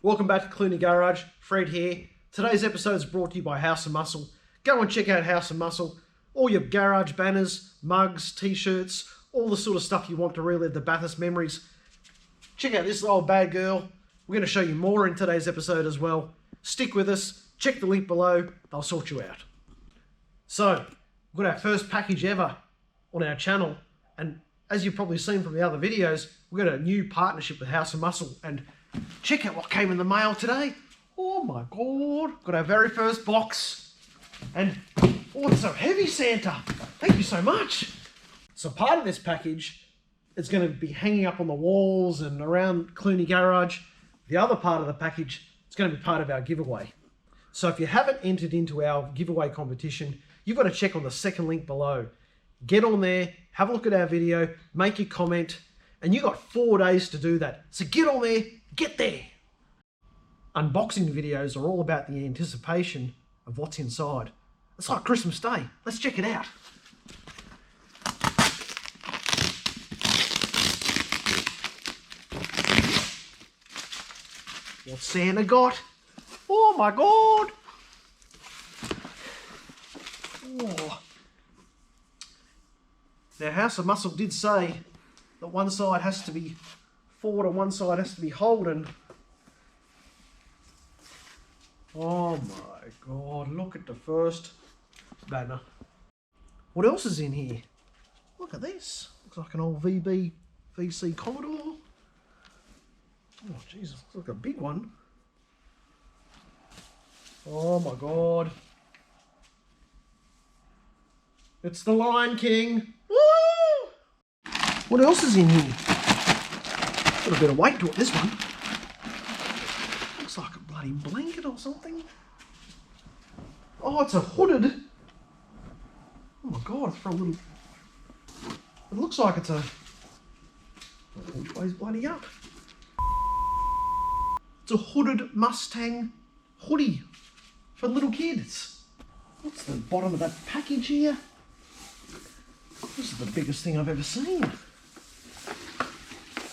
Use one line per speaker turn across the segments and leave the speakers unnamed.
Welcome back to Clooney Garage. Fred here. Today's episode is brought to you by House of Muscle. Go and check out House of Muscle. All your garage banners, mugs, t-shirts, all the sort of stuff you want to relive the Bathurst memories. Check out this old bad girl. We're going to show you more in today's episode as well. Stick with us. Check the link below. They'll sort you out. So, we've got our first package ever on our channel. And as you've probably seen from the other videos, we've got a new partnership with House of Muscle. And check out what came in the mail today. Oh my God. Got our very first box. And, oh, it's so heavy, Santa. Thank you so much. So part of this package is going to be hanging up on the walls and around Clooney Garage. The other part of the package is going to be part of our giveaway. So if you haven't entered into our giveaway competition, you've got to check on the second link below. Get on there, have a look at our video, make your comment, and you've got 4 days to do that. So get on there, get there. Unboxing videos are all about the anticipation of what's inside. It's like Christmas Day. Let's check it out. What's Santa got? Oh my God! Oh. Now, House of Muscle did say that one side has to be forward and one side has to be holding. Oh my God, look at the first banner. What else is in here? Look at this. Looks like an old VC Commodore. Oh Jesus, looks like a big one. Oh my God. It's the Lion King. Woo! What else is in here? Got a bit of weight to it, this one. Looks like a bloody blanket or something. Oh, it's a hooded. Oh my God, it's for a little. It looks like it's a. Which way's bloody up? It's a hooded Mustang hoodie for little kids. What's the bottom of that package here? This is the biggest thing I've ever seen.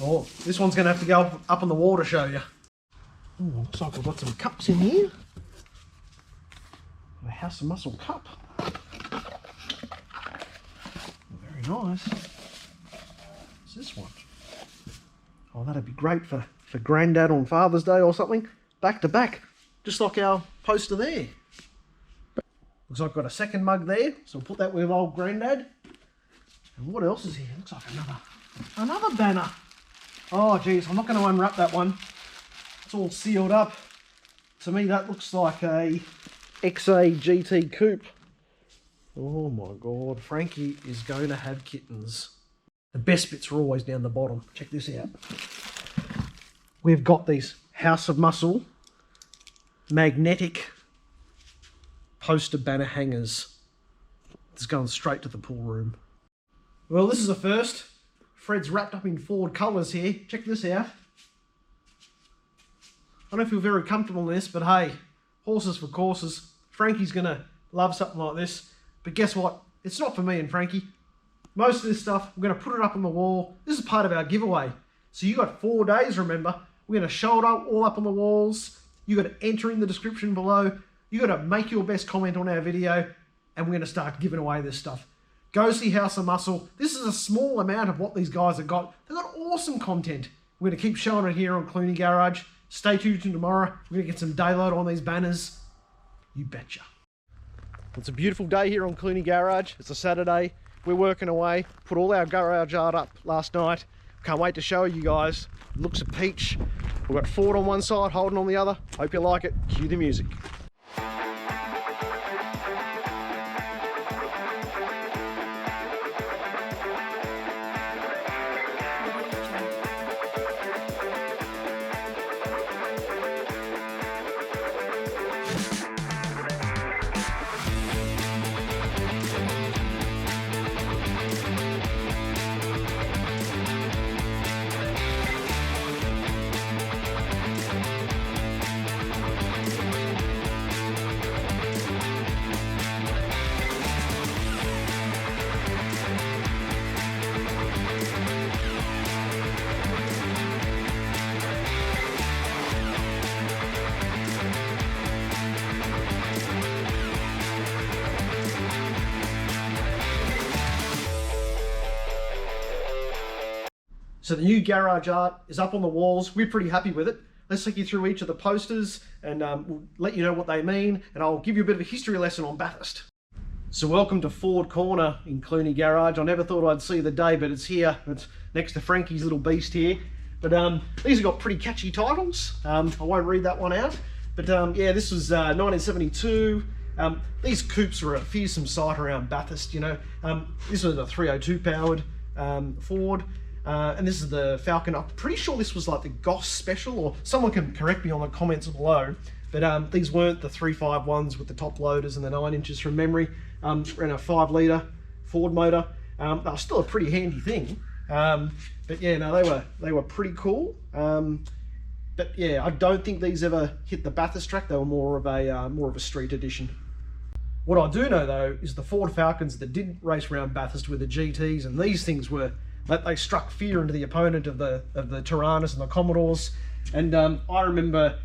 Oh, this one's going to have to go up on the wall to show you. Oh, looks like we've got some cups in here. A House of Muscle cup. Very nice. What's this one? Oh, that'd be great for Granddad on Father's Day or something. Back to back, just like our poster there. Looks like I've got a second mug there, so we'll put that with old Granddad. And what else is here? Looks like another banner. Oh geez, I'm not going to unwrap that one. It's all sealed up. To me that looks like a XA GT Coupe. Oh my God, Frankie is going to have kittens. The best bits are always down the bottom. Check this out. We've got these House of Muscle magnetic poster banner hangers. It's going straight to the pool room. Well, this is a first. Fred's wrapped up in Ford colours here. Check this out. I don't feel very comfortable in this, but hey, horses for courses. Frankie's going to love something like this. But guess what? It's not for me and Frankie. Most of this stuff, we're going to put it up on the wall. This is part of our giveaway. So you got 4 days, remember. We're going to show it all up on the walls. You got to enter in the description below. You got to make your best comment on our video. And we're going to start giving away this stuff. Go see House of Muscle. This is a small amount of what these guys have got. They've got awesome content. We're going to keep showing it here on Clooney Garage. Stay tuned to tomorrow. We're going to get some daylight on these banners. You betcha. It's a beautiful day here on Clooney Garage. It's a Saturday. We're working away. Put all our garage art up last night. Can't wait to show you guys. It looks a peach. We've got Ford on one side, Holden on the other. Hope you like it. Cue the music. So the new garage art is up on the walls. We're pretty happy with it. Let's take you through each of the posters and we'll let you know what they mean, and I'll give you a bit of a history lesson on Bathurst. So welcome to Ford Corner in Clunie Garage. I never thought I'd see the day, but it's here. It's next to Frankie's little beast here. But these have got pretty catchy titles. I won't read that one out. But yeah, this was 1972. These coupes were a fearsome sight around Bathurst, you know. This was a 302 powered Ford. And this is the Falcon. I'm pretty sure this was like the Goss Special, or someone can correct me on the comments below. But these weren't the 351s with the top loaders and the 9 inches from memory. Ran a 5 litre Ford motor. They were still a pretty handy thing. But yeah, no, they were pretty cool. But yeah, I don't think these ever hit the Bathurst track. They were more of a street edition. What I do know though is the Ford Falcons that did race around Bathurst with the GTs, and these things were that they struck fear into the opponent of the Tiranas and the Commodores. And I remember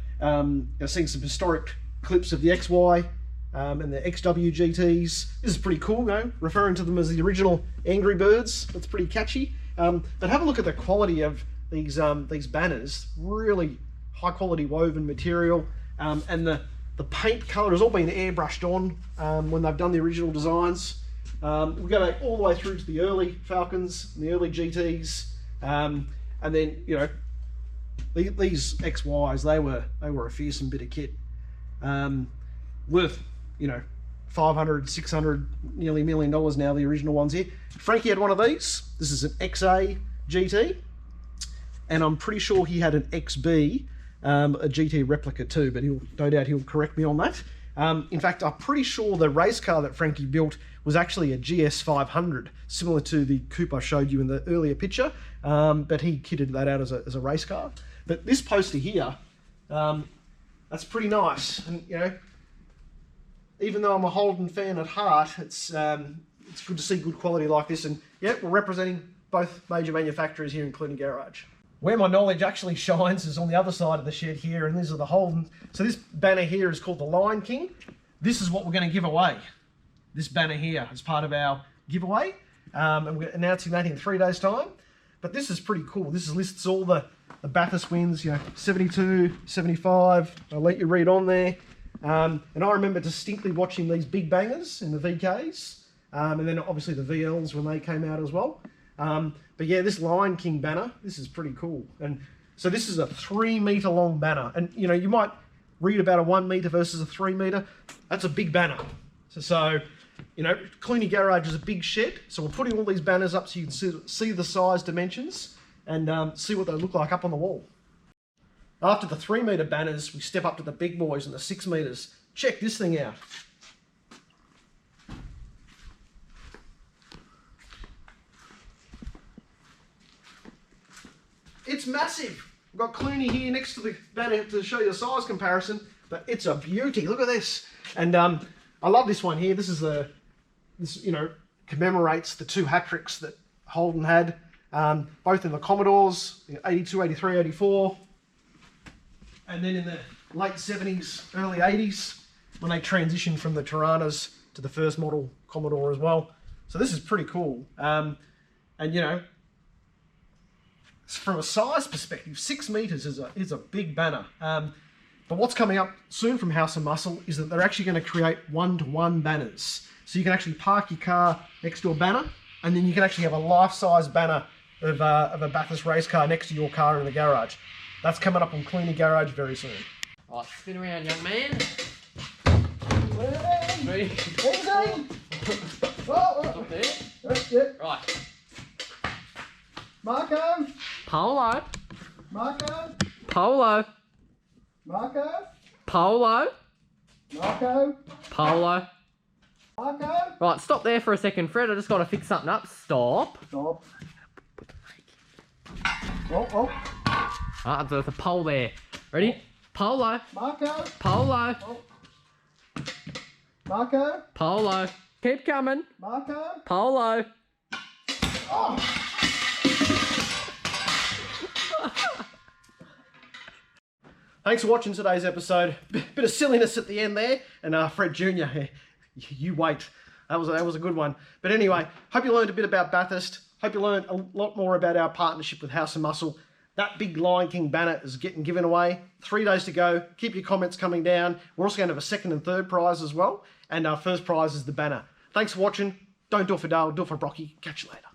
seeing some historic clips of the XY and the XW GTs. This is pretty cool, you know, referring to them as the original Angry Birds. That's pretty catchy. But have a look at the quality of these banners. Really high quality woven material, and the paint colour has all been airbrushed on when they've done the original designs. We go back all the way through to the early Falcons and the early GTs, and then, you know, these XYs, they were a fearsome bit of kit, worth, you know, 500, 600, nearly $1 million now, the original ones here. Frankie had one of these. This is an XA GT, and I'm pretty sure he had an XB, a GT replica too, but no doubt he'll correct me on that. In fact, I'm pretty sure the race car that Frankie built was actually a GS 500, similar to the coupe I showed you in the earlier picture, but he kitted that out as a race car. But this poster here, that's pretty nice, and you know, even though I'm a Holden fan at heart, it's good to see good quality like this. And yeah, we're representing both major manufacturers here in Clunie Garage. Where my knowledge actually shines is on the other side of the shed here, and these are the Holden. So this banner here is called the Lion King. This is what we're going to give away. This banner here as part of our giveaway, and we're announcing that in 3 days' time. But this is pretty cool. This lists all the Bathurst wins, you know, 72, 75. I'll let you read on there. And I remember distinctly watching these big bangers in the VKs, and then obviously the VLs when they came out as well. But yeah, this Lion King banner, this is pretty cool. And so this is a 3 metre long banner. And you know, you might read about a 1 metre versus a 3 metre. That's a big banner. So you know, Clunie Garage is a big shed. So we're putting all these banners up so you can see the size dimensions and see what they look like up on the wall. After the 3 metre banners, we step up to the big boys and the 6 metres. Check this thing out. It's massive. We've got Clunie here next to the banner to show you the size comparison, but it's a beauty. Look at this. And I love this one here. This you know, commemorates the 2 hat-tricks that Holden had, both in the Commodores, 82, 83, 84. And then in the late 70s, early 80s, when they transitioned from the Tiranas to the first model Commodore as well. So this is pretty cool. And you know, from a size perspective, 6 metres is a big banner. But what's coming up soon from House of Muscle is that they're actually going to create 1-to-1 banners. So you can actually park your car next to a banner, and then you can actually have a life-size banner of a Bathurst race car next to your car in the garage. That's coming up on Clunie Garage very soon.
Right, spin around, young man.
Ready?
Up there.
Yep.
Right.
Marco.
Polo.
Marco.
Polo.
Marco.
Polo.
Marco.
Polo.
Marco.
Right, stop there for a second, Fred. I just got to fix something up. Stop.
Stop. Oh.
Ah, there's a pole there. Ready? Polo.
Marco.
Polo.
Oh. Marco.
Polo. Keep coming.
Marco.
Polo.
Oh. Thanks for watching today's episode. Bit of silliness at the end there, and Fred Jr. You wait. That was a good one. But anyway, hope you learned a bit about Bathurst. Hope you learned a lot more about our partnership with House of Muscle. That big Lion King banner is getting given away. 3 days to go. Keep your comments coming down. We're also going to have a second and third prize as well. And our first prize is the banner. Thanks for watching. Don't do it for Dale, do it for Brocky. Catch you later.